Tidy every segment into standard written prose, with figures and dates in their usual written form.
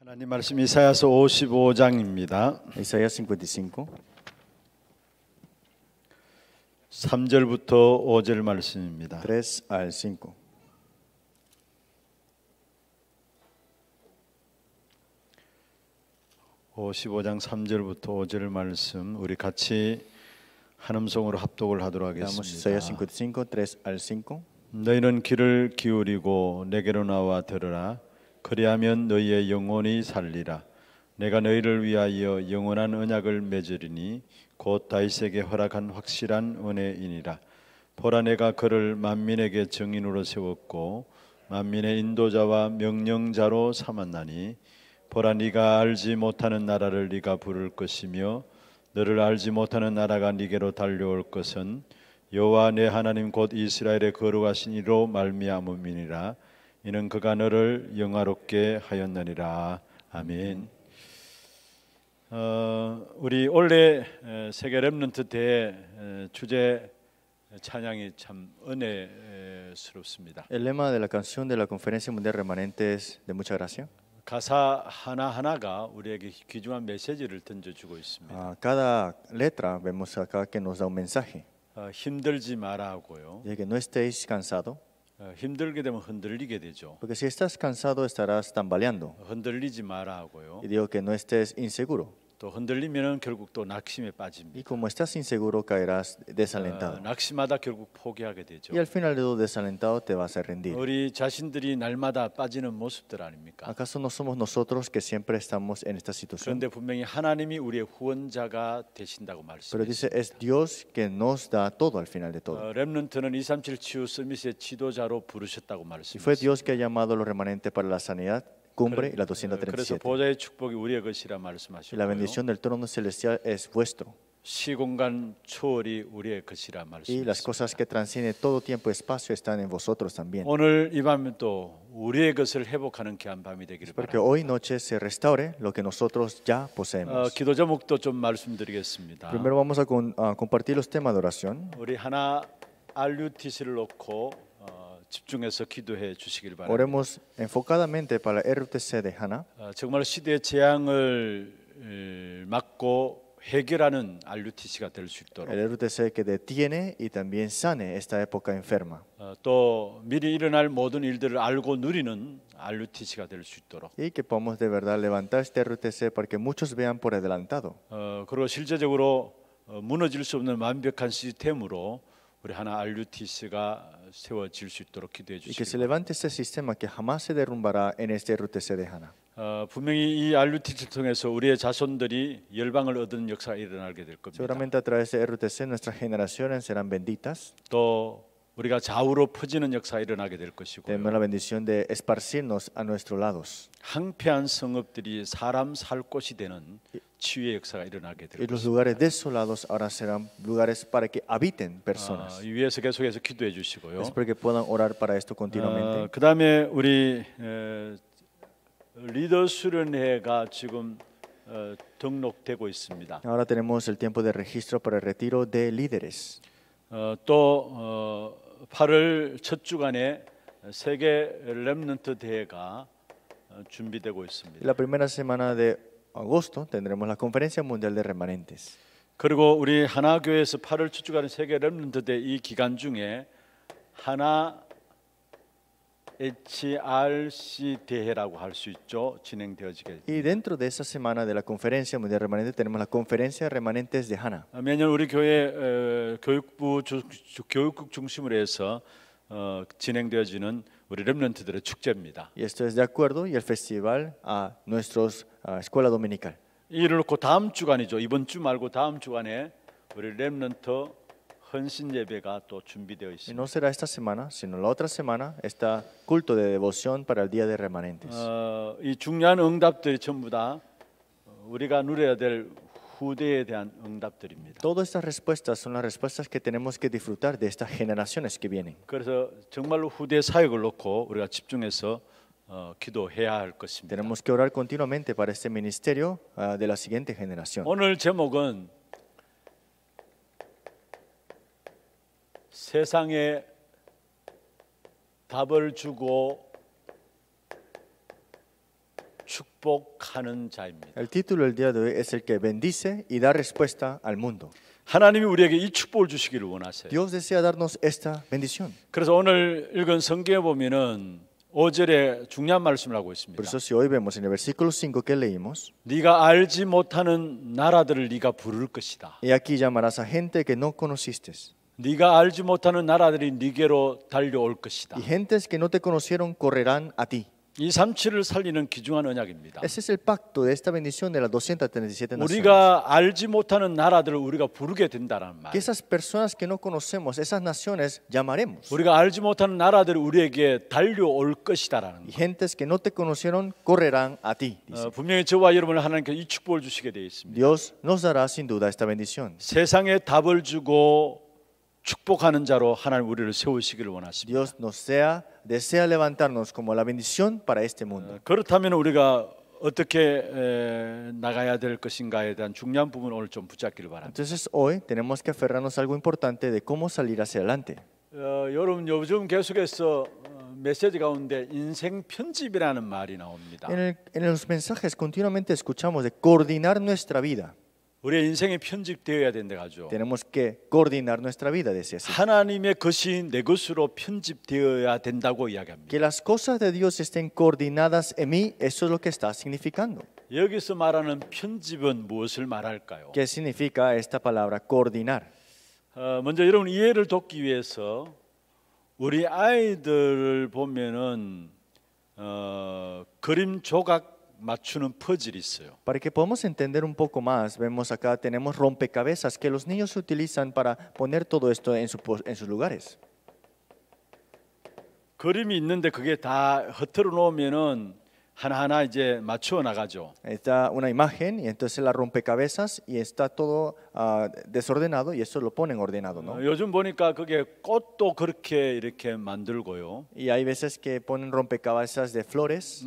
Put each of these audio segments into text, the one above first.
하나님 말씀 이사야서 55장입니다. Isaías 55, 3절부터 5절 말씀입니다. 3 al 5. (55장) 3절부터 5절 말씀 우리 같이 한음성으로 합독을 하도록 Damos Isaías 하겠습니다. 55, 3 al 5. 너희는 귀를 기울이고 내게로 나와 들으라. 그리하면 너희의 영혼이 살리라. 내가 너희를 위하여 영원한 언약을 맺으리니 곧 다윗에게 허락한 확실한 은혜이니라. 보라, 내가 그를 만민에게 증인으로 세웠고 만민의 인도자와 명령자로 삼았나니 보라, 네가 알지 못하는 나라를 네가 부를 것이며 너를 알지 못하는 나라가 네게로 달려올 것은 여호와 내 하나님 곧 이스라엘의 거룩하신 이로 말미암음이니라. 이는 그가 너를 영화롭게 하였느니라. 아멘. 우리 올해 세계 렘넌트 대회 주제 찬양이 참 은혜스럽습니다. El lema de la canción de la Conferencia Mundial Remanente es de mucha gracia. 가사 하나하나가 우리에게 귀중한 메시지를 던져주고 있습니다. Cada letra vemos acá que nos da un mensaje. 힘들지 마라 하고요. Dice que no estéis cansados, 힘들게 되면 흔들리게 되죠. porque si estás cansado estarás tambaleando. 흔들리지 마라 하고요. Y digo que no estés inseguro. 또 흔들리면은 결국 또 낙심에 빠집니다. Y como estás inseguro caerás desalentado. 낙심하다 결국 포기하게 되죠. Y al final de todo desalentado te vas a rendir. 우리 자신들이 날마다 빠지는 모습들 아닙니까? ¿Acaso no somos nosotros que siempre estamos en esta situación? 그런데 분명히 하나님이 우리의 후원자가 되신다고 Pero 말씀했습니다. dice, es Dios que nos da todo al final de todo. 렘넌트는 237 치유 서밋의 지도자로 부르셨다고 Y fue 말씀했습니다. Dios que ha llamado a los remanentes para la sanidad, cumbre y la 그래서 237. 보좌의 축복이 우리의 것이라 Y la 말씀하셨고요. bendición del trono celestial es vuestro. 시공간 초월이 우리의 것이라 Y las 말씀했습니다. cosas que transcienden todo tiempo y espacio están en vosotros también. 오늘 이 밤은 또 우리의 것을 회복하는 귀한 밤이 되기를 Porque 바랍니다. hoy noche se restaure lo que nosotros ya poseemos. 기도 제목도 좀 말씀드리겠습니다. Primero vamos a compartir los temas de oración. 우리 하나 RUTC를 놓고 집중해서 기도해 주시길 바랍니다. Oremos enfocadamente para el RUTC de Hannah. 정말 시대의 재앙을 막고 해결하는 RUTC가 될 수 있도록 El RUTC que detiene y también sane esta época enferma. 또 미리 일어날 모든 일들을 알고 누리는 RUTC가 될 수 있도록 Y que podamos de verdad levantar este RUTC para que muchos vean por adelantado. 그리고 실제적으로 무너질 수 없는 완벽한 시스템으로 우리 하나 RUTC가 세워질 수 있도록 기도해 Y que se 주시기 바랍니다. levante este sistema que jamás se derrumbará en este RUTC de Hannah. 분명히 이 RUTC를 통해서 우리의 자손들이 열방을 얻는 역사가 일어나게 될 겁니다. Seguramente a través de RUTC nuestras generaciones serán benditas. 또 우리가 좌우로 퍼지는 역사가 일어나게 될 것이고요. Tenemos la bendición de esparcirnos a nuestros lados. 황폐한 성읍들이 사람 살 곳이 되는 치유의 역사가 일어나게 될 Y los 것입니다. lugares desolados ahora serán lugares para que habiten personas. 이 위에서 계속해서 기도해 주시고요. Espero que puedan orar para esto continuamente. 그 다음에 우리 리더 수련회가 지금 등록되고 있습니다. Ahora tenemos el tiempo de registro para el retiro de líderes. 또 8월 첫 주간에 세계 렘넌트 대회가 준비되고 있습니다. La primera semana de agosto tendremos la Conferencia Mundial de Remanentes. 그리고 우리 하나교회에서 8월 첫 주간에 세계 렘넌트 대회 이 기간 중에 하나 HRC 대회라고 할 수 있죠. 진행되어지게. Y dentro de esa semana de la Conferencia Mundial de Remanentes tenemos la Conferencia de Remanentes de Hannah. 매년 우리 교회 교육부 교육국 중심으로 해서 진행되어지는 우리 렘넌트들의 축제입니다. Y esto es de acuerdo y el festival a nuestros escuela dominical. 이를 놓고 다음 주간이죠. 이번 주 말고 다음 주간에 우리 렘넌트 헌신 예배가 또 준비되어 Y 있습니다. no será esta semana, sino la otra semana está culto de devoción para el Día de Remanentes. 이 중요한 응답들이 전부 다 우리가 누려야 될 후대에 대한 응답들입니다. Todas estas respuestas son las respuestas que tenemos que disfrutar de estas generaciones que vienen. 그래서 정말로 후대 사역을 놓고 우리가 집중해서 기도해야 할 것입니다. Tenemos que orar continuamente para este ministerio de la siguiente generación. 오늘 제목은 세상에 답을 주고 축복하는 자입니다. El título del día de hoy es el que bendice y da respuesta al mundo. 하나님이 우리에게 이 축복을 주시기를 원하세요. Dios desea darnos esta bendición. 그래서 오늘 읽은 성경에 보면은 5절에 중요한 말씀을 하고 있습니다. Por eso si hoy vemos en el versículo 5 que leímos, 네가 알지 못하는 나라들을 네가 부를 것이다. y aquí llamarás a gente que no conociste, 네가 알지 못하는 나라들이 네게로 달려올 것이다. y gentes que no te conocieron correrán a ti. 이 37을 살리는 귀중한 언약입니다. Ese es el pacto de esta bendición de las 237 naciones. 우리가 알지 못하는 나라들을 우리가 부르게 된다는 말. Que esas personas que no conocemos, esas naciones, llamaremos. 우리가 알지 못하는 나라들이 우리에게 달려올 것이다라는 Y 것. gentes que no te conocieron correrán a ti. dice. 분명히 저와 여러분을 하나님께서 이 축복을 주시게 되어 있습니다. Dios nos dará sin duda esta bendición. 세상에 답을 주고 축복하는 자로 하나님 우리를 세우시기를 원하십니다. Dios desea levantarnos como la bendición para este mundo. 그렇다면 우리가 어떻게 나가야 될 것인가에 대한 중요한 부분을 오늘 좀 붙잡기를 바랍니다. Entonces hoy tenemos que aferrarnos a algo importante de cómo salir hacia adelante. 여러분 요즘 계속해서 메시지 가운데 인생 편집이라는 말이 나옵니다. En los mensajes continuamente escuchamos de coordinar nuestra vida. 우리의 인생이 편집되어야 된다 가죠. Tenemos que coordinar nuestra vida, decía así. 하나님의 것이 내 것으로 편집되어야 된다고 이야기합니다. Que las cosas de Dios estén coordinadas en mí, eso es lo que está significando. 여기서 말하는 편집은 무엇을 말할까요? ¿Qué significa esta palabra coordinar? 먼저 여러분 이해를 돕기 위해서 우리 아이들을 보면은 그림 조각 맞추는 퍼즐이 있어요. Para que podamos entender un poco más, vemos acá, tenemos rompecabezas que los niños utilizan para poner todo esto en sus lugares. 그림이 있는데 그게 다 흐트러 놓으면은 하나하나 이제 맞추어 나가죠. Está una imagen y entonces la rompecabezas y está todo desordenado y eso lo ponen ordenado, ¿no? 요즘 보니까 그게 꽃도 그렇게 이렇게 만들고요. Y hay veces que ponen rompecabezas de flores.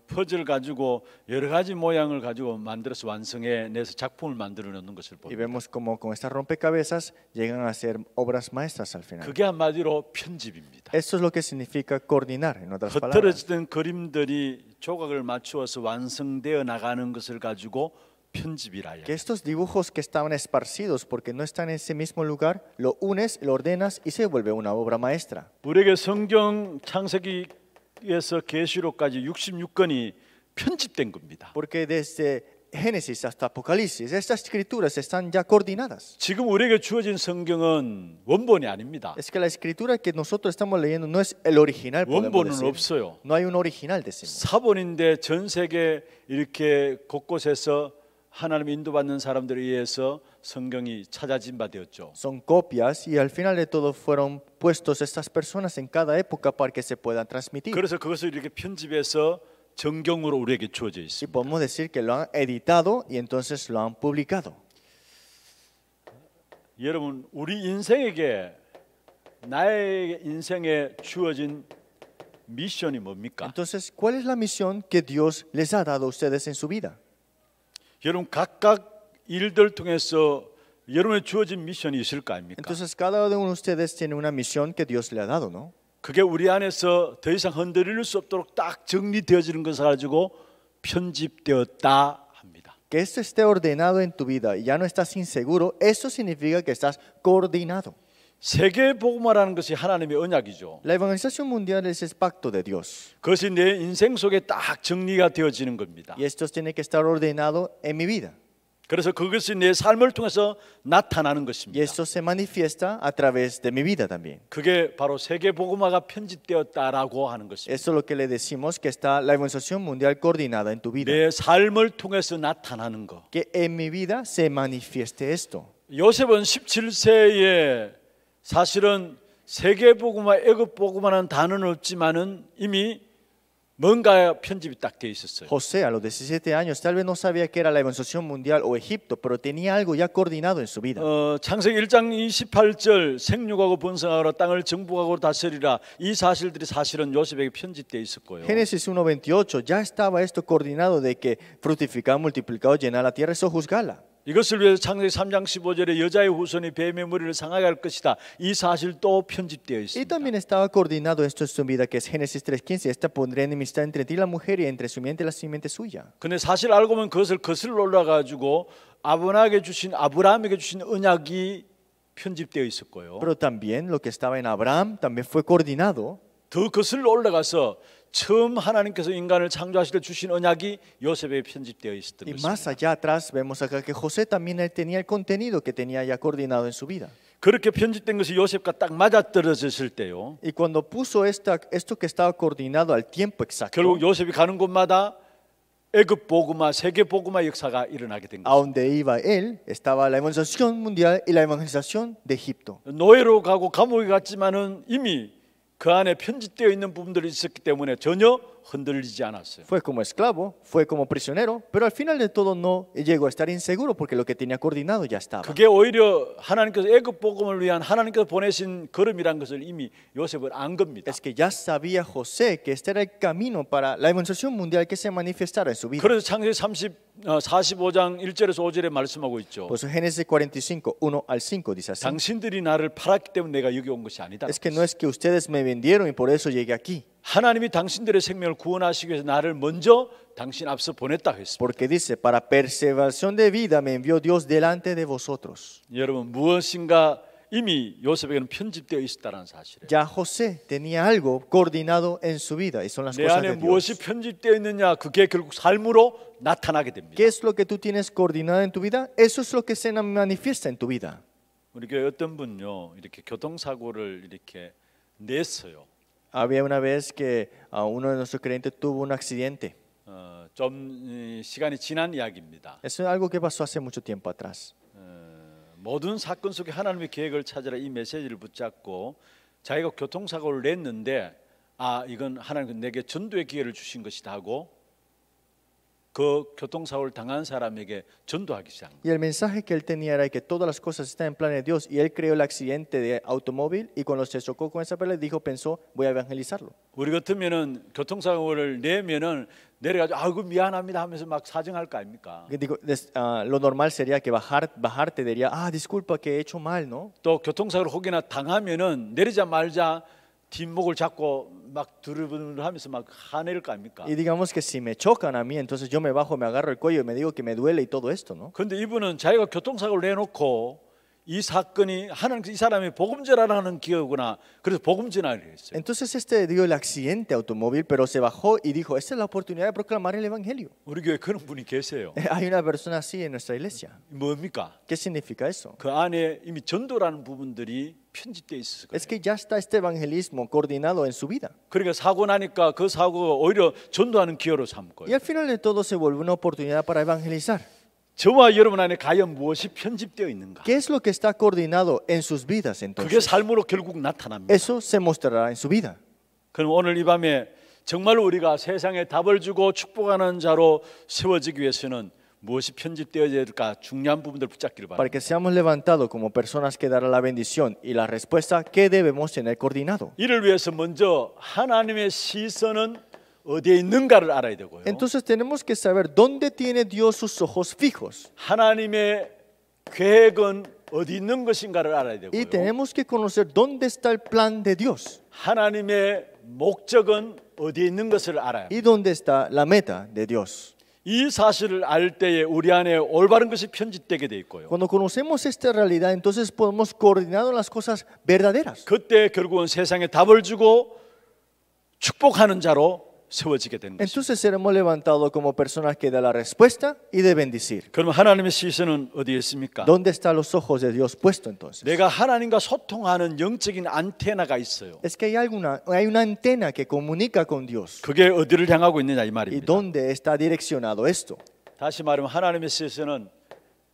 퍼즐 가지고 여러 가지 모양을 가지고 만들어서 완성해 내서 작품을 만들어 놓는 것을 Y 봅니다. vemos como con estas rompecabezas llegan a ser obras maestras al final. 그게 한마디로 편집입니다. Eso es lo que significa coordinar, en otras palabras. 흐트러지던 그림들이 조각을 맞추어서 완성되어 나가는 것을 가지고 편집이라 Que estos dibujos que estaban esparcidos porque no están en ese mismo lugar, lo unes, lo ordenas y se vuelve una obra maestra. 우리에게 성경 창세기에서 계시록까지 66권이 편집된 겁니다. Porque desde Génesis hasta Apocalipsis, estas escrituras están ya coordinadas. 지금 우리에게 주어진 성경은 원본이 아닙니다. Es que la escritura que nosotros estamos leyendo no es el original, podemos 원본은 decir. 없어요. No hay un original, decimos. 사본인데 전 세계 이렇게 곳곳에서 하나님 인도받는 사람들에 의해서 성경이 찾아진 바 되었죠. Son copias y al final de todo fueron puestos estas personas en cada época para que se puedan transmitir. 그래서 그것을 이렇게 편집해서 정경으로 우리에게 주어져 Y 있습니다. podemos decir que lo han editado y entonces lo han publicado. 여러분, 우리 인생에게 나의 인생에 주어진 미션이 뭡니까? Entonces, ¿cuál es la misión que Dios les ha dado a ustedes en su vida? 여러분 각각 일들 통해서 여러분의 주어진 미션이 있을 거 아닙니까? Entonces, cada uno de ustedes tiene una misión que Dios le ha dado, ¿no? 그게 우리 안에서 더 이상 흔들릴 수 없도록 딱 정리되어지는 것을 가지고 편집되었다 합니다. Que esto esté ordenado en tu vida y ya no estás inseguro, eso significa que estás coordinado. 세계 복음화라는 것이 하나님의 언약이죠. La evangelización mundial es el pacto de Dios. 그것이 내 인생 속에 딱 정리가 되어지는 겁니다. Y esto tiene que estar ordenado en mi vida. 그래서 그것이 내 삶을 통해서 나타나는 Y 것입니다. esto se manifiesta a través de mi vida también. 그게 바로 세계 복음화가 편집되었다라고 하는 것입니다. Eso es lo que le decimos que está la evangelización mundial coordinada en tu vida. 내 삶을 통해서 나타나는 것. Que en mi vida se manifieste esto. 요셉은 17세에 사실은 세계 복음화, 애굽 복음화라는 단어는 없지만은 이미 뭔가 편집이 딱 돼 있었어요. José a los 17 años tal vez no sabía que era la evangelización mundial o Egipto, pero tenía algo ya coordinado en su vida. 창세기 1장 28절 생육하고 번성하라 땅을 정복하고 다스리라 이 사실들이 사실은 요셉에게 편집돼 있었고요. Génesis 1:28 ya estaba esto coordinado de que fructificad, multiplicad, llenad la tierra y sojuzgadla. 이것을 위해서 창세기 3장 15절에 여자의 후손이 뱀의 머리를 상하게 할 것이다. 이 사실도 편집되어 Y 있습니다. también estaba coordinado esto en su vida, que es Génesis 3:15. Esta pondré enemistad entre ti y la mujer y entre su simiente y la simiente suya. 근데 사실 알고 보면 그것을 거슬러 올라가지고 아브라함에게 주신 언약이 편집되어 있었고요. Pero también lo que estaba en Abraham también fue coordinado. 더 거슬러 올라가서 처음 하나님께서 인간을 창조하실 때 주신 언약이 요셉에게 편집되어 있었던 Y más 것입니다. allá atrás vemos acá que José también él tenía el contenido que tenía ya coordinado en su vida. 그렇게 편집된 것이 요셉과 딱 맞아떨어졌을 때요. Y cuando puso esto que estaba coordinado al tiempo exacto, 결국 요셉이 가는 곳마다 애굽 복음화, 세계 복음화 역사가 일어나게 된 a 것입니다. donde iba él estaba la evangelización mundial y la evangelización de Egipto. 노예로 가고 감옥에 갔지만은 이미 그 안에 편집되어 있는 부분들이 있었기 때문에 전혀 흔들리지 않았어요. Fue como esclavo, fue como prisionero, pero al final de todo no llegó a estar inseguro porque lo que tenía coordinado ya estaba. 그게 오히려 하나님께서 애굽 복음을 위한 하나님께서 보내신 걸음이란 것을 이미 요셉은 안 겁니다. Es que ya sabía José que este era el camino para la evangelización mundial que se manifestara en su vida. 그래서 창세기 45장 1절에서 5절에 말씀하고 있죠. Por eso Génesis 45, 1 al 5 dice así. 당신들이 나를 팔았기 때문에 내가 여기 온 것이 아니다. Es que no es que ustedes me vendieron y por eso llegué aquí. 하나님이 당신들의 생명을 구원하시기 위해서 나를 먼저 당신 앞서 보냈다 했습니다. Porque dice, para preservación de vida me envió Dios delante de vosotros. 여러분 무엇인가 이미 요셉에게는 편집되어 있었다는 사실이에요. Ya José tenía algo coordinado en su vida y son las 내 cosas 안에 de 무엇이 Dios. 편집되어 있느냐 그게 결국 삶으로 나타나게 됩니다. ¿Qué es lo que tú tienes coordinado en tu vida? Eso es lo que se manifiesta en tu vida. 우리 교회 어떤 분요 이렇게 교통사고를 이렇게 냈어요. Había una vez que uno de nuestros creyentes tuvo un accidente. 좀 시간이 지난 이야기입니다. Eso es algo que pasó hace mucho tiempo atrás. 모든 사건 속에 하나님의 계획을 찾으라 이 메시지를 붙잡고 자기가 교통사고를 냈는데 이건 하나님 내게 전도의 기회를 주신 것이다 하고 그 교통사고를 당한 사람에게 전도하기 시작합니다. Y el mensaje que él tenía era que todas las cosas están en plan de Dios. Y él creó el accidente de automóvil y cuando se chocó con esa pelea pensó, voy a evangelizarlo. 우리 같으면은 교통사고를 내면은 내려가지고 아이고 미안합니다 하면서 막 사정할 거 아닙니까? Lo normal sería que bajarte diría, disculpa que he hecho mal, ¿no? 또 교통사고를 혹여나 당하면은 내리자마자 뒷목을 잡고 막 두루두루하면서 막 화낼 거 아닙니까? Y digamos que si me chocan a mí, entonces yo me bajo, me agarro el cuello y me digo que me duele y todo esto, ¿no? 그런데 이분은 자기가 교통사고를 내놓고 이 사건이 하나님 이 사람이 복음 전하라는 기회구나. 그래서 복음 전하를 했어요. Entonces dio el accidente automóvil, pero se bajó y dijo, esta es la oportunidad de proclamar el evangelio. 우리 교회 그런 분이 계세요. Hay una persona así en nuestra iglesia. 뭡니까? ¿Qué significa eso? 그 안에 이미 전도라는 부분들이 편집되어 있을 Es 거예요. que ya está este evangelismo coordinado en su vida. 그러니까 사고 나니까 그 사고가 오히려 전도하는 기회로 삼을 Y 거예요. al final de todo se vuelve una oportunidad para evangelizar. 저와 여러분 안에 과연 무엇이 편집되어 있는가? ¿Qué es lo que está coordinado en sus vidas 그게 entonces? 삶으로 결국 나타납니다. Eso se mostrará en su vida. 그럼 오늘 이 밤에 정말로 우리가 세상에 답을 주고 축복하는 자로 세워지기 위해서는 무엇이 편집되어야 될까 중요한 부분들 붙잡기를 Para que 바랍니다. seamos levantados como personas que darán la bendición y la respuesta que debemos tener coordinado. 이를 위해서 먼저 하나님의 시선은 어디에 있는가를 알아야 되고요. Entonces tenemos que saber dónde tiene Dios sus ojos fijos. 하나님의 계획은 어디 있는 것인가를 알아야 Y 되고요. tenemos que conocer dónde está el plan de Dios 하나님의 목적은 어디에 있는 것을 알아야 y 합니다. dónde está la meta de Dios. 이 사실을 알 때에 우리 안에 올바른 것이 편집되게 돼 있고요. Cuando conocemos esta realidad, entonces podemos coordinar las cosas verdaderas. 그때 결국은 세상에 답을 주고 축복하는 자로 세워지게 되는 것입니다. Entonces seremos levantados como personas que dan la respuesta y de bendecir. 그러면 하나님의 시선은 어디에 있습니까? ¿Dónde están los ojos de Dios puestos entonces? 내가 하나님과 소통하는 영적인 안테나가 있어요. Es que hay una antena que comunica con Dios. 그게 어디를 향하고 있느냐 이 ¿Y 말입니다. dónde está direccionado esto? 다시 말하면 하나님의 시선은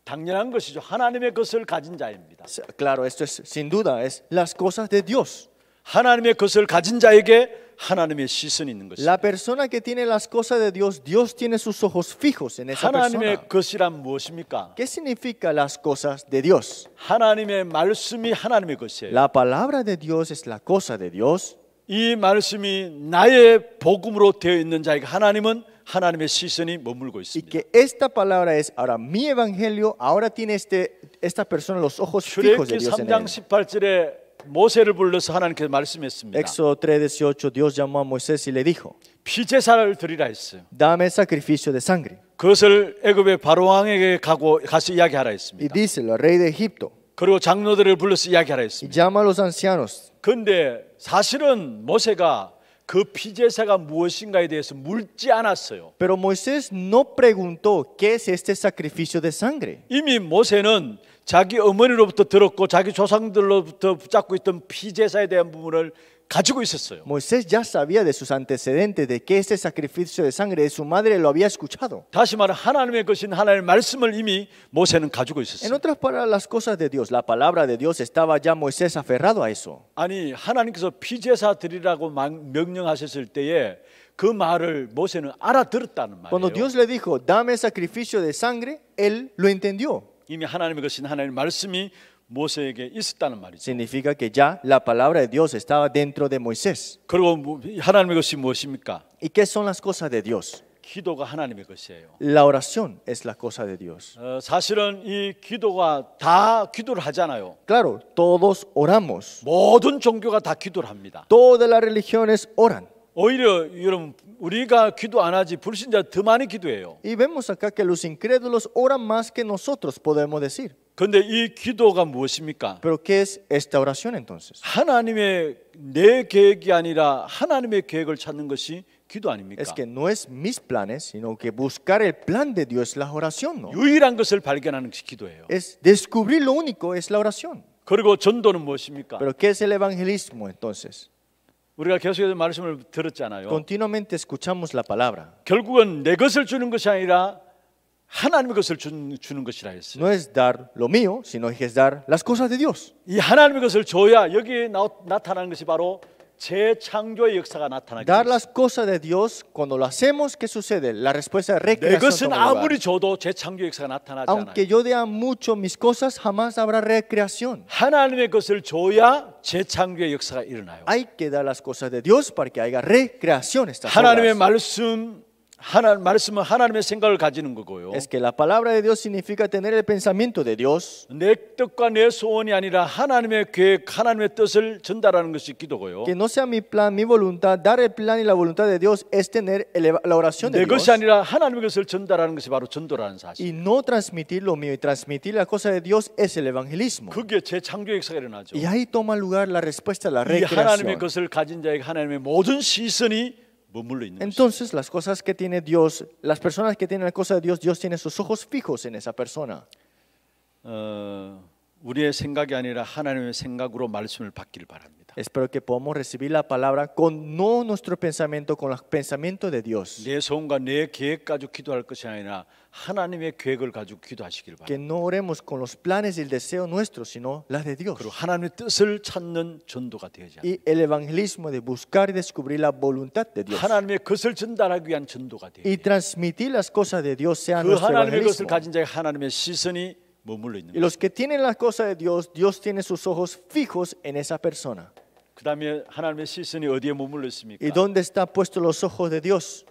당연한 것이죠. 하나님의 것을 가진 자입니다. Claro, esto es sin duda, es las cosas de Dios. 하나님의 것을 가진 자에게 하나님의 시선이 있는 것입니다. La persona que tiene las cosas de Dios, Dios tiene sus ojos fijos en esa persona. 하나님의 것이란 무엇입니까? ¿Qué significa las cosas de Dios? 하나님의 말씀이 하나님의 것이에요. La palabra de Dios es la cosa de Dios. 이 말씀이 나의 복음으로 되어 있는 자에게 하나님은 하나님의 시선이 머물고 Y 있습니다. que esta palabra es ahora mi evangelio, ahora tiene esta persona los ojos fijos de 출애굽기 Dios en 3장 él. 18절에 모세를 불러서 하나님께서 말씀했습니다. Éxodo 3:18, Dios llamó a Moisés y le dijo, 피제사를 드리라 했어요. dame el sacrificio de sangre. 그것을 애굽의 바로왕에게 가서 이야기하라 Y 했습니다. díselo al rey de Egipto, 그리고 장로들을 불러서 이야기하라 y 했습니다. llama a los ancianos. 그런데 사실은 모세가 그 피제사가 무엇인가에 대해서 묻지 않았어요. Pero Moisés no preguntó qué es este sacrificio de sangre. 이미 모세는 자기 어머니로부터 들었고 자기 조상들로부터 붙잡고 있던 피제사에 대한 부분을 가지고 있었어요. Moisés ya sabía de sus antecedentes, de que este sacrificio de sangre de su madre lo había escuchado. 다시 말해 하나님의 것인 하나님의 말씀을 이미 모세는 가지고 En 있었어요. otras palabras, las cosas de Dios, la palabra de Dios, estaba ya Moisés aferrado a eso. 아니 하나님께서 피제사 드리라고 명령하셨을 때에 그 말을 모세는 알아들었다는 Cuando 말이에요. Dios le dijo, dame el sacrificio de sangre, él lo entendió. 이미 하나님의 것인 하나님의 말씀이 모세에게 있었다는 말이죠. Significa que ya la palabra de Dios estaba dentro de Moisés. 그리고 하나님의 것이 무엇입니까? ¿Y qué son las cosas de Dios? 기도가 하나님의 것이에요. La oración es la cosa de Dios. 사실은 이 기도가 다 기도를 하잖아요. Claro, todos oramos. 모든 종교가 다 기도를 합니다. Todas las religiones oran. 오히려 여러분 우리가 기도 안 하지 불신자 더 많이 기도해요. Y vemos acá que los incrédulos oran más que nosotros, podemos decir. 그런데 이 기도가 무엇입니까? Pero ¿qué es esta oración entonces? 하나님의 내 계획이 아니라 하나님의 계획을 찾는 것이 기도 아닙니까? Es que no es mis planes, sino que buscar el plan de Dios es la oración, ¿no? 유일한 것을 발견하는 것이 기도예요. Es descubrir lo único, es la oración. 그리고 전도는 무엇입니까? Pero ¿qué es el evangelismo entonces? 우리가 계속해서 말씀을 들었잖아요. Continuamente escuchamos la palabra. 결국은 내 것을 주는 것이 아니라 하나님의 것을 주는 것이라 했어요. No es dar lo mío, sino que es dar las cosas de Dios. 이 하나님의 것을 줘야 여기에 나타나는 것이 바로 재창조의 역사가 나타나게 Dar 돼요. las cosas de Dios, cuando lo hacemos, ¿qué sucede? La respuesta de 내 recreación 것은 toma lugar. 아무리 줘도 재창조 역사가 나타나지 않아요. Aunque yo dé mucho mis cosas, jamás habrá recreación. 하나님의 것을 줘야 재창조의 역사가 일어나요. Hay que dar las cosas de Dios para que haya recreación estas 하나님의 obras. 말씀은 하나님의 생각을 가지는 거고요. Es que la palabra de Dios significa tener el pensamiento de Dios. 내 뜻과 내 소원이 아니라 하나님의 계획, 하나님의 뜻을 전달하는 것이 기도고요. Que no sea mi plan, mi voluntad. Dar el plan y la voluntad de Dios es tener la oración de 내 Dios. 것이 아니라 하나님의 것을 전달하는 것이 바로 전도라는 사실. Y no transmitir lo mío y transmitir la cosa de Dios es el evangelismo. 그게 재창조 역사가 일어나죠. Y ahí toma lugar la respuesta a la 이 하나님의 recreación. 것을 가진 자에게 하나님의 모든 시선이 머물러 있는 것이죠. Entonces, las cosas que tiene Dios, las personas que tienen la cosa de Dios, Dios tiene sus ojos fijos en esa persona. 우리의 생각이 아니라 하나님의 생각으로 말씀을 받기를 바랍니다. Espero que podamos recibir la palabra con no nuestro pensamiento, con el pensamiento de Dios. 내 소원과 내 계획 가지고 기도할 것이 아니라 하나님의 계획을 가지고 기도하시길 Que 바랍니다. no oremos con los planes y el deseo nuestros, sino las de Dios. 그리고 하나님의 뜻을 찾는 전도가 되어야 Y el evangelismo de buscar y descubrir la voluntad de Dios. 하나님의 것을 전달하기 위한 전도가 되어야 Y transmitir las cosas de Dios sea 그 nuestro 하나님의 것을 evangelismo. 가진 자에게 하나님의 시선이 머물러 있는 Y 거예요. los que tienen las cosas de Dios, Dios tiene sus ojos fijos en esa persona. 그 다음에 하나님의 시선이 어디에 머물러 있습니까? ¿Y dónde están puestos los ojos de Dios?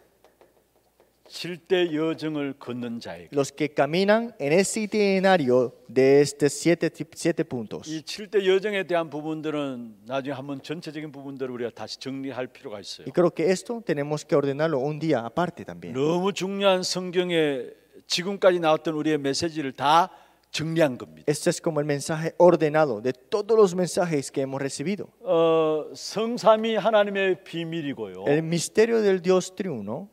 7대 여정을 걷는 자에게. Los que caminan en ese itinerario de estos siete puntos. 이 7대 여정에 대한 부분들은 나중에 한번 전체적인 부분들을 우리가 다시 정리할 필요가 있어요. Y creo que esto tenemos que ordenarlo un día aparte también. 너무 중요한 성경에 지금까지 나왔던 우리의 메시지를 다 정리한 겁니다. Este es como el mensaje ordenado de todos los mensajes que hemos recibido. 성삼위 하나님의 비밀이고요. El misterio del Dios triuno.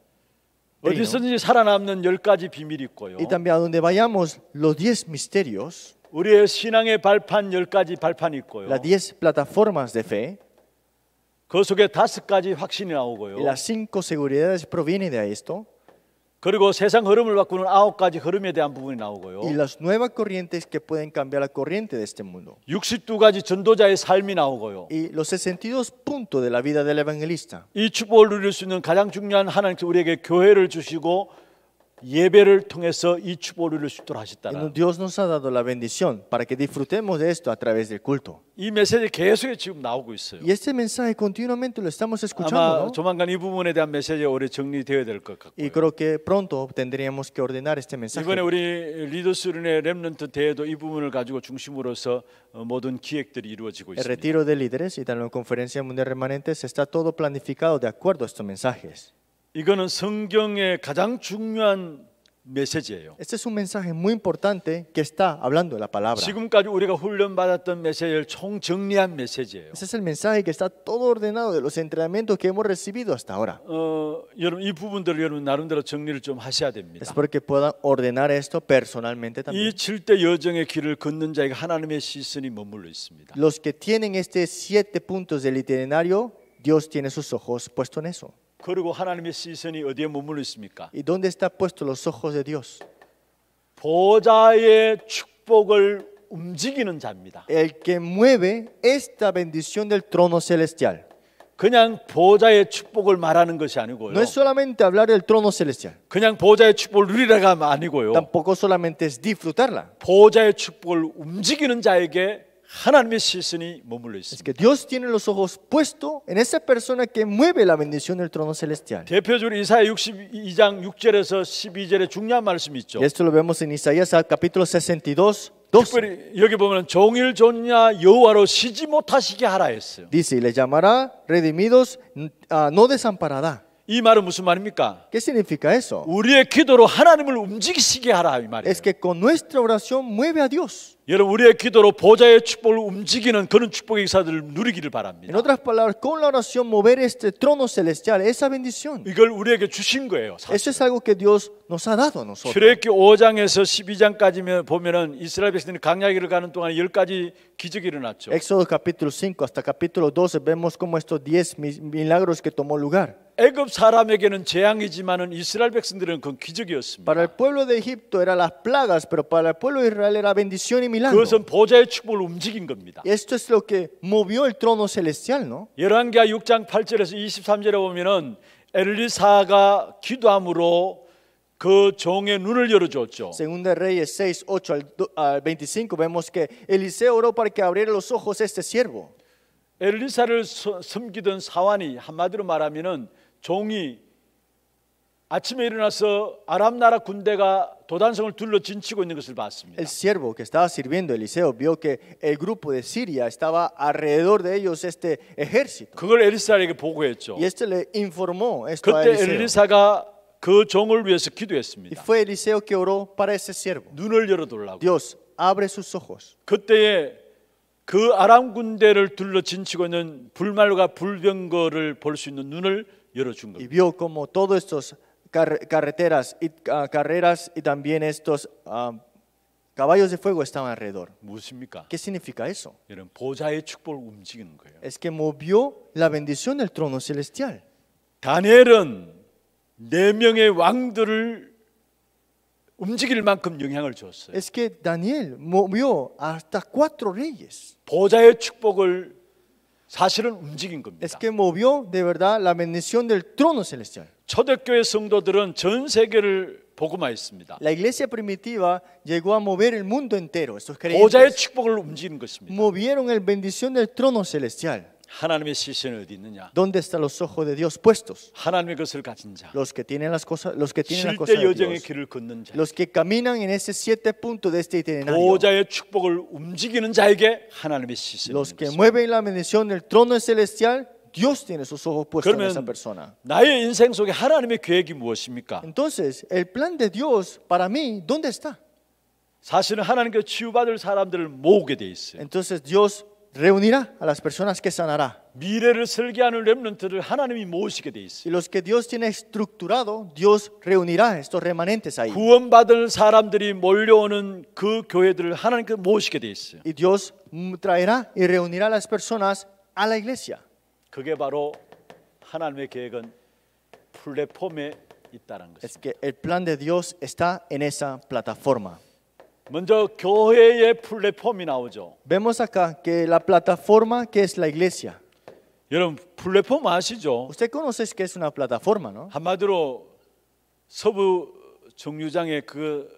어디서든지 살아남는 10가지 비밀이 있고요. Y también a donde vayamos los 10 misterios, 우리의 신앙의 발판 10가지 발판이 있고요. las 10 plataformas de fe 그 속에 5가지 확신이 나오고요. y las 5 seguridades provienen de esto. 그리고 세상 흐름을 바꾸는 9가지 흐름에 대한 부분이 나오고요. Y las nuevas corrientes que pueden cambiar la corriente de este mundo. 62가지 전도자의 삶이 나오고요. Y los 62 puntos de la vida del evangelista. 이 축복을 누릴 수 있는 가장 중요한 하나님께서 우리에게 교회를 주시고 예배를 통해서 이 축복을 누릴 수 있도록 Y 하셨다는 Dios nos ha dado la bendición para que disfrutemos de esto a través del culto. 이 메시지 계속 지금 나오고 있어요. Y este mensaje continuamente lo estamos escuchando, 아마 ¿no? 조만간 이 부분에 대한 메시지가 오래 정리되어야 될 것 Y 같고요. creo que pronto tendríamos que ordenar este mensaje. 이번에 우리 리더스run의 렘넌트 대회도 이 부분을 가지고 중심으로서 모든 기획들이 이루어지고 El 있습니다. retiro de líderes y también la conferencia mundial remanentes está todo planificado de acuerdo a estos mensajes. 이거는 성경의 가장 중요한 메시지예요. Este es un mensaje muy importante que está hablando de la palabra. 지금까지 우리가 훈련받았던 메시지를 총정리한 메시지예요. Ese es el mensaje que está todo ordenado de los entrenamientos que hemos recibido hasta ahora. 여러분 이 부분들을 여러분 나름대로 정리를 좀 하셔야 됩니다. Espero que puedan ordenar esto personalmente 이 también. 7대 여정의 길을 걷는 자에게 하나님의 시선이 머물러 있습니다. Los que tienen estos 7 puntos del itinerario, Dios tiene sus ojos puestos en eso. 그리고 하나님의 시선이 어디에 머물러 있습니까? ¿Y dónde están puestos los ojos de Dios? 보좌의 축복을 움직이는 자입니다. El que mueve esta bendición del trono celestial. 그냥 보좌의 축복을 말하는 것이 아니고요. No es solamente hablar del trono celestial. 그냥 보좌의 축복을 누리라가 아니고요. Tampoco solamente es disfrutarla. 보좌의 축복을 움직이는 자에게 하나님의 시선이 머물러 Es 있습니다. que Dios tiene los ojos puestos en esa persona que mueve la bendición del trono celestial. 대표적으로 이사야 62장 6절에서 12절에 중요한 말씀이 있죠. Y esto lo vemos en Isaías capítulo 62, 12. 특별히 여기 보면 종일 존냐 여호와로 쉬지 못하시게 하라 했어요. Dice, y le llamará redimidos, no desamparará. 이 말은 무슨 말입니까? ¿Qué significa eso? 우리의 기도로 하나님을 움직이시게 하라 이 말이에요. Es que con nuestra oración mueve a Dios. 여러분 우리의 기도로 보좌의 축복을 움직이는 그런 축복의 역사들을 누리기를 En 바랍니다. otras palabras, con la oración mover este trono celestial, esa bendición. 이걸 우리에게 주신 거예요. 사실. Eso es algo que Dios nos ha dado a nosotros. 출애굽기 5장에서 12장까지 보면은 이스라엘 백성들이 광야길을 가는 동안 10가지 기적이 일어났죠. Éxodo capítulo 5 hasta capítulo 12 vemos como estos 10 milagros que tomó lugar. 애굽 사람에게는 재앙이지만은 이스라엘 백성들은 그건 기적이었습니다. Para el pueblo de Egipto eran las plagas, pero para el pueblo de Israel era bendición y milagro. 그것은 보좌의 축복을 움직인 겁니다. Y esto es lo que movió el trono celestial, ¿no? 열왕기하 6장 8절에서 23절에 보면은 엘리사가 기도함으로 그 종의 눈을 열어줬죠. Segunda Reyes 6, 8 al 25 vemos que Eliseo oró para que abriera los ojos a este siervo. 엘리사를 섬기던 사환이 한마디로 말하면은 종이 아침에 일어나서 아람 나라 군대가 도단성을 둘러 진치고 있는 것을 봤습니다. El siervo que estaba sirviendo a Eliseo vio que el grupo de Siria estaba alrededor de ellos este ejército. 그걸 엘리사에게 보고했죠. Y este le informó esto a 그때 Eliseo. 엘리사가 그 종을 위해서 Y 기도했습니다. fue Eliseo que oró para ese siervo. 눈을 열어달라고. Dios, abre sus ojos. 그때에 그 아람 군대를 둘러 진치고 있는 불말과 불병거를 볼 수 있는 눈을 열어준 Y 겁니다. vio como todos estos carreteras y carreras y también estos caballos de fuego estaban alrededor. 무엇입니까? ¿Qué significa eso? 여러분 보좌의 축복을 움직이는 거예요. Es que movió la bendición del trono celestial. 다니엘은 4명의 왕들을 움직일 만큼 영향을 줬어요. Es que Daniel movió hasta 4 reyes. 보좌의 축복을 사실은 움직인 겁니다. Es que movió de verdad la bendición del trono celestial. 초대교회 성도들은 전 세계를 복음화했습니다. La iglesia primitiva llegó a mover el mundo entero. Estos 보좌의 creyentes 축복을 움직이는 것입니다. movieron la bendición del trono celestial. 하나님의 시선이 어디 있느냐? ¿Dónde están los ojos de Dios puestos? 하나님의 것을 가진 자, Los que tienen las cosas, los que tienen las cosas 7대 de 여정의 Dios. 길을 걷는 자, Los que caminan en ese 7 puntos de este itinerario. 보좌의 축복을 움직이는 자에게 하나님의 시선이 Los 있는 que 것입니다. mueven la bendición del trono celestial, Dios tiene sus ojos puestos en esa 그러면 persona. 나의 인생 속에 하나님의 계획이 무엇입니까? Entonces, el plan de Dios para mí, ¿dónde está? 사실은 하나님께 치유받을 사람들을 모으게 돼 있어요. Entonces, Dios reunirá a las personas que sanará. 미래를 설계하는 렘넌트를 하나님이 모으시게 돼 Y 있어요. los que Dios tiene estructurado, Dios reunirá estos remanentes ahí. 구원받을 사람들이 몰려오는 그 교회들을 하나님께 모으시게 돼 있어요. Y Dios traerá y reunirá a las personas a la iglesia. 그게 바로 하나님의 계획은 플랫폼에 있다는 Es 것입니다. que el plan de Dios está en esa plataforma. 먼저 교회의 플랫폼이 나오죠. Vemos acá que la plataforma que es la iglesia. 여러분 플랫폼 아시죠? Usted conoce que es una plataforma, ¿no? 한마디로 서부 정류장에 그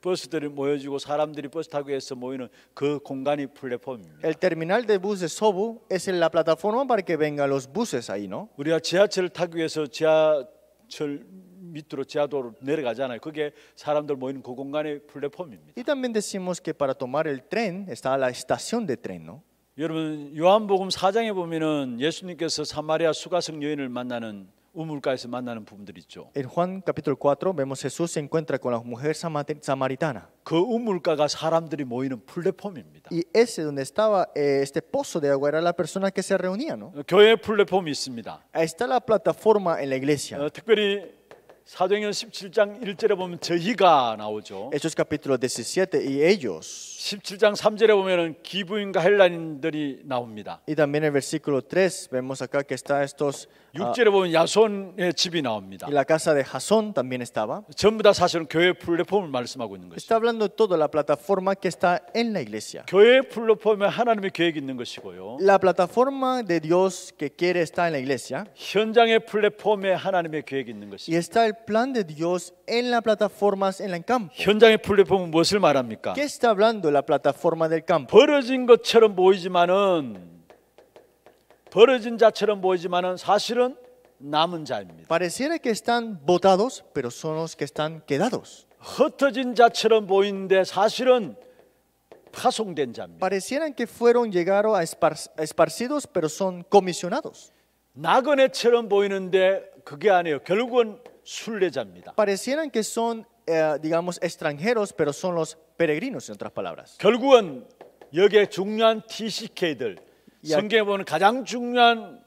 버스들이 모여지고 사람들이 버스 타기 위해서 모이는 그 공간이 플랫폼입니다. El terminal de buses Sobu es la plataforma para que vengan los buses ahí, ¿no? 우리가 지하철을 타기 위해서 지하철 밑으로 지하도로 내려가잖아요. 그게 사람들 모이는 그 공간이 플랫폼입니다. Y también decimos que para tomar el tren está la estación de tren, ¿no? 여러분 요한복음 4장에 보면은 예수님께서 사마리아 수가성 여인을 만나는 우물가에서 만나는 부분들 있죠. En Juan capítulo 4 vemos Jesús se encuentra con la mujer samaritana. 그 우물가가 사람들이 모이는 플랫폼입니다. Y ese donde estaba este pozo de agua era la persona que se reunía, ¿no? 교회 플랫폼이 있습니다. Ahí está la plataforma en la iglesia. 특별히 사도행전 17장 1절에 보면 저희가 나오죠. Hechos capítulo 17 y ellos. 17장 3절에 보면은 기부인과 헬라인들이 나옵니다. Y también en el versículo 3 vemos acá que está estos 6절에 보면 야손의 집이 나옵니다. y la casa de Jasón también estaba. 전부 다 사실은 교회 플랫폼을 말씀하고 있는 Está 것이죠. hablando de toda la plataforma que está en la iglesia. 교회 플랫폼에 하나님의 계획이 있는 것이고요. La plataforma de Dios que quiere estar en la iglesia 현장의 플랫폼에 하나님의 계획이 있는 y 것이죠. está el plan de Dios en las plataformas en el campo. 현장의 플랫폼은 무엇을 말합니까? ¿Qué está hablando la plataforma del campo? 벌어진 것처럼 벌어진 자처럼 보이지만은 사실은 남은 자입니다. Pareciera que están botados, pero son los que están quedados. 흩어진 자처럼 보이는데 사실은 파송된 자입니다. Parecieran que llegaron a esparcidos, pero son comisionados. 나그네처럼 보이는데 그게 아니에요. 결국은 순례자입니다. Parecieran que son, digamos, extranjeros, pero son los peregrinos, en otras palabras. 결국은 여기에 중요한 TCK들, 야- 성경에 보는 가장 중요한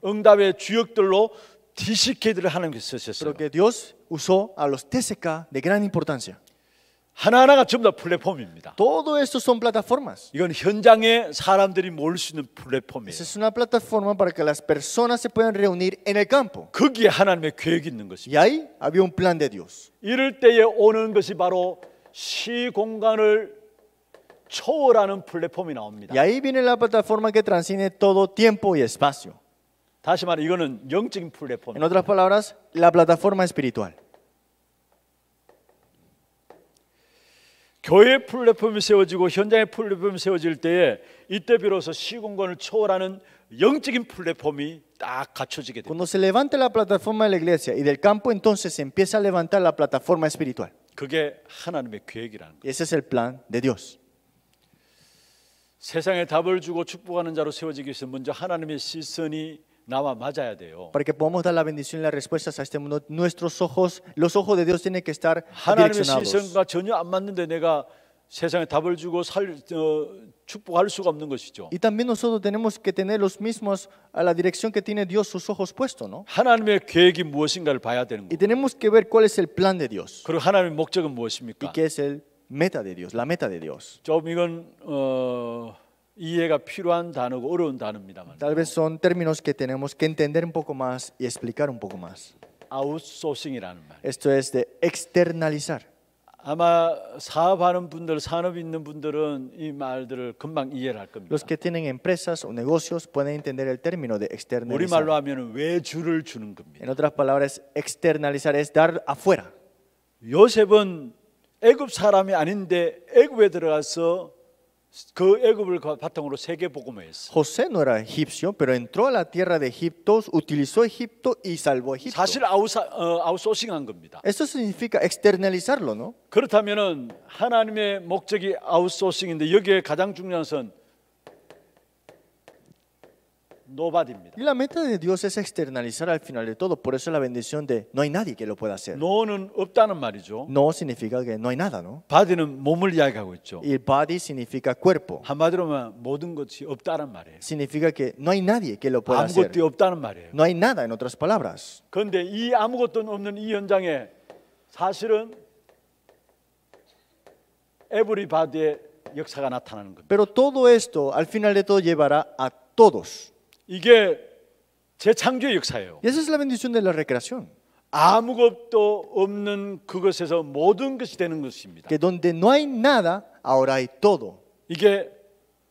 응답의 주역들로 TCK들을 하나님께서 쓰셨어요. Pero que Dios usó a los TCK de gran importancia. 하나하나가 전부 다 플랫폼입니다. Todo esto son plataformas. 이건 현장에 사람들이 모일 수 있는 플랫폼이에요. Esa es una plataforma para que las personas se puedan reunir en el campo. 거기에 하나님의 계획이 있는 Y 것입니다. ahí había un plan de Dios. 이럴 때에 오는 것이 바로 시공간을 초월하는 플랫폼이 나옵니다. Y ahí viene la plataforma que transciende todo tiempo y espacio. 다시 말해 이거는 영적인 플랫폼. En otras palabras, la plataforma espiritual. 교회 플랫폼이 세워지고 현장의 플랫폼이 세워질 때에 이때 비로소 시공간을 초월하는 영적인 플랫폼이 딱 갖춰지게 됩니다. Cuando se levanta la plataforma de la iglesia y del campo, entonces se empieza a levantar la plataforma espiritual. 그게 하나님의 계획이라는 거예요. Y ese es el plan de Dios. 세상에 답을 주고 축복하는 자로 세워지기 위해서 먼저 하나님의 시선이 나와 맞아야 돼요. Para que podamos dar la bendición y las respuestas a este mundo, nuestros ojos, los ojos de Dios tienen que estar 하나님의 direccionados. 시선과 전혀 안 맞는데 내가 세상에 답을 주고 축복할 수가 없는 것이죠. Y también nosotros tenemos que tener los mismos a la dirección que tiene Dios sus ojos puestos, ¿no? 하나님의 계획이 무엇인가를 봐야 되는 Y 거예요. tenemos que ver cuál es el plan de Dios 그리고 하나님의 목적은 y 무엇입니까? qué es el meta de Dios, la meta de Dios. 좀 이건 이해가 필요한 단어고 어려운 단어입니다만 Tal vez son términos que tenemos que entender un poco más y explicar un poco más. 아웃소싱이라는 말. Esto es de externalizar. 아마 사업하는 분들, 산업이 있는 분들은 이 말들을 금방 이해를 할 겁니다. Los que tienen empresas o negocios pueden entender el término de 우리말로 externalizar. 하면 외주를 주는 겁니다. En otras palabras, externalizar es dar afuera. 요셉은 애굽 사람이 아닌데 애굽에 들어가서 그 애굽을 바탕으로 세계 복음을 했어. José no era egipcio, pero entró a la tierra de Egipto, utilizó Egipto y salvó Egipto. 사실 아웃소싱한 겁니다. Esto significa externalizarlo, ¿no? 그렇다면은 하나님의 목적이 아웃소싱인데 여기에 가장 중요한 것은 nobody입니다. Y la meta de Dios es externalizar al final de todo. Por eso la bendición de no hay nadie que lo pueda hacer. no는 없다는 말이죠. No significa que no hay nada, ¿no? body는 몸을 이야기하고 있죠. Y body significa cuerpo. 한마디로 하면 모든 것이 없다는 말이에요. Significa que no hay nadie que lo pueda hacer. 아무것도 없다는 말이에요. No hay nada, en otras palabras. 그런데 이 아무것도 없는 이 현장에 사실은 에브리바디의 역사가 나타나는 겁니다. Pero todo esto, al final de todo, llevará a todos. 이게 재창조의 역사예요. Y esa es la bendición de la recreación. 아무것도 없는 그것에서 모든 것이 되는 것입니다. Que donde no hay nada, ahora hay todo. 이게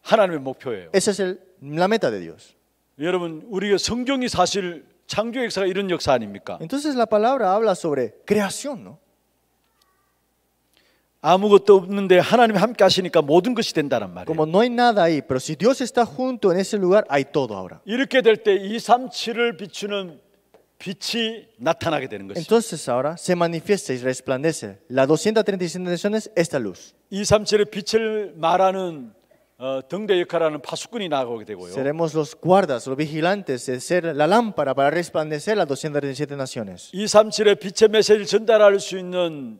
하나님의 목표예요. Esa es la meta de Dios. 여러분, 우리가 성경이 사실 창조 역사가 이런 역사 아닙니까? Entonces la palabra habla sobre creación, ¿no? 아무것도 없는데 하나님이 함께 하시니까 모든 것이 된다는 말이에요. Como no hay nada ahí, pero si Dios está junto en ese lugar, hay todo ahora. 이렇게 될 때 237을 비추는 빛이 나타나게 되는 것이죠. Entonces ahora se manifiesta y resplandece la 237 naciones esta luz. 237의 빛을 말하는 등대 역할하는 파수꾼이 나오게 되고요. Seremos los guardas, los vigilantes de ser la lámpara para resplandecer las 237 naciones. 237의 빛의 메시지를 전달할 수 있는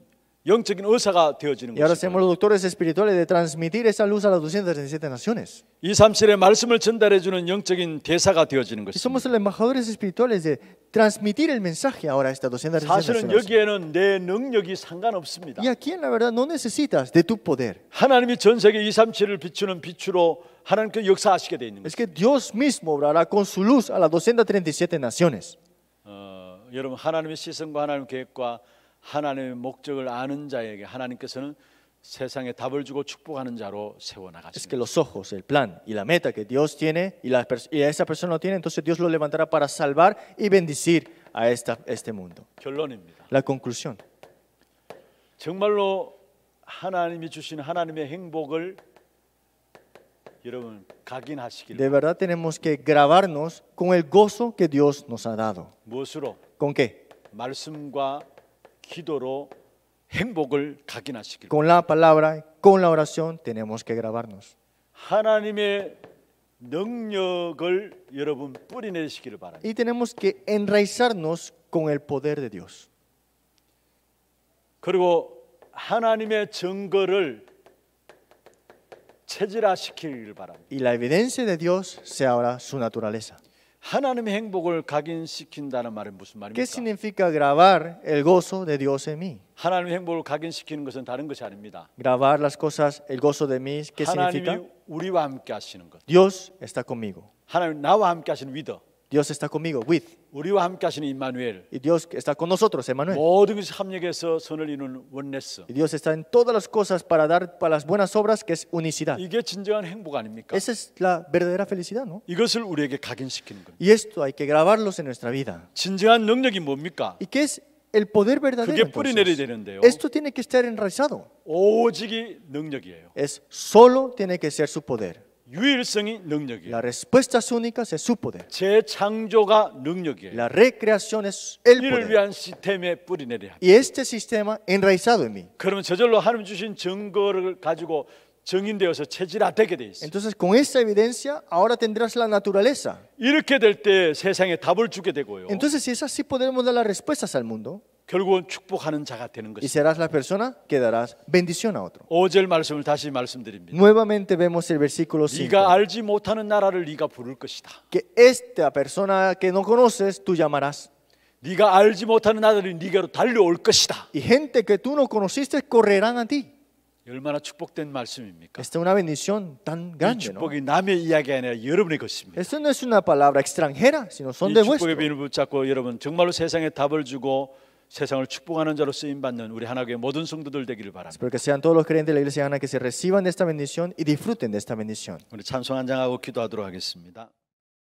영적인 의사가 되어지는 Y ahora 것이죠. seremos los doctores espirituales de transmitir esa luz a las 237 naciones. 237의 말씀을 전달해 주는 영적인 대사가 되어지는 Y 것입니다. somos los embajadores espirituales de transmitir el mensaje ahora a estas 237 사실은 naciones. 여기에는 내 능력이 상관없습니다. Y aquí en la verdad no necesitas de tu poder. 하나님이 전 세계 237을 비추는 빛으로 하나님께 역사하시게 돼 있는 Es 것입니다. que Dios mismo obrará con su luz a las 237 naciones. 여러분 하나님의 시선과 하나님의 계획과 하나님의 목적을 아는 자에게 하나님께서는 세상에 답을 주고 축복하는 자로 세워 Es que 나가십니다. los ojos, el plan y la meta que Dios tiene y esa persona lo tiene, entonces Dios lo levantará para salvar y bendecir a este mundo. 결론입니다. La conclusión. 정말로 하나님이 주신 하나님의 행복을 여러분 각인하시길 De verdad tenemos que grabarnos con el gozo que Dios nos ha dado. 무엇으로? ¿Con qué? 말씀과 기도로 행복을 각인하시길. Con la palabra, con la oración tenemos que grabarnos. 하나님의 능력을 여러분 뿌리내시기를 바랍니다. Y tenemos que enraizarnos con el poder de Dios. 그리고 하나님의 증거를 체질화시키길 바랍니다. Y la evidencia de Dios sea ahora su naturaleza. 하나님의 행복을 각인시킨다는 말은 무슨 ¿Qué 말입니까? significa grabar el gozo de Dios en mí? 하나님의 행복을 각인시키는 것은 다른 것이 아닙니다. Grabar las cosas, el gozo de mí, ¿qué significa? 하나님이 우리와 함께 하시는 것. Dios está conmigo. 하나님 나와 함께 하시는 위더. Dios está conmigo, with. 우리와 함께 하시는 임마누엘. Y Dios está con nosotros, Emmanuel. 모든 것이 합력해서 선을 이루는 원네스. Y Dios está en todas las cosas para dar para las buenas obras, que es unicidad. 이게 진정한 행복 아닙니까? Esa es la verdadera felicidad, ¿no? 이것을 우리에게 각인시키는 겁니다. Y esto hay que grabarlos en nuestra vida. 진정한 능력이 뭡니까? ¿Y qué es el poder verdadero? 그게 뿌리내려야 entonces? 되는데요. Esto tiene que estar enraizado. 오직이 능력이에요. Es solo tiene que ser su poder. 유일성이 능력이에요. Las respuestas únicas es su poder. 재창조가 능력이에요. La recreación es el 이를 poder. 위한 시스템에 뿌리내려야 합니다. Y este sistema enraizado en mí. 그러면 저절로 하나님 주신 증거를 가지고 정인되어서 체질화되게 돼 있어요. Entonces con esta evidencia ahora tendrás la naturaleza. 이렇게 될 때 세상에 답을 주게 되고요. Entonces si es así podemos dar las respuestas al mundo 결국은 축복하는 자가 되는 y 것입니다. serás la persona que darás bendición a otro. 5절 말씀을 다시 말씀드립니다. Nuevamente vemos el versículo 5. 네가 알지 못하는 나라를 네가 부를 것이다. Que esta persona que no conoces tú llamarás. 네가 알지 못하는 나라들이 네게로 달려올 것이다. Y gente que tú no conociste correrán a ti. 얼마나 축복된 말씀입니까? Esta es una bendición tan 이 grande, ¿no? 축복이 남의 이야기가 아니라 여러분의 것입니다. Esto no es una palabra extranjera, sino son 이 de 축복의 vuestro. 비밀을 붙잡고 여러분 정말로 세상에 답을 주고 세상을 축복하는 자로 쓰임 받는 우리 하나교회 모든 성도들 되기를 바랍니다. Espero que sean todos los creyentes de la iglesia Ana que se reciban de esta bendición y disfruten de esta bendición. 우리 찬송 한 장하고 기도하도록 하겠습니다.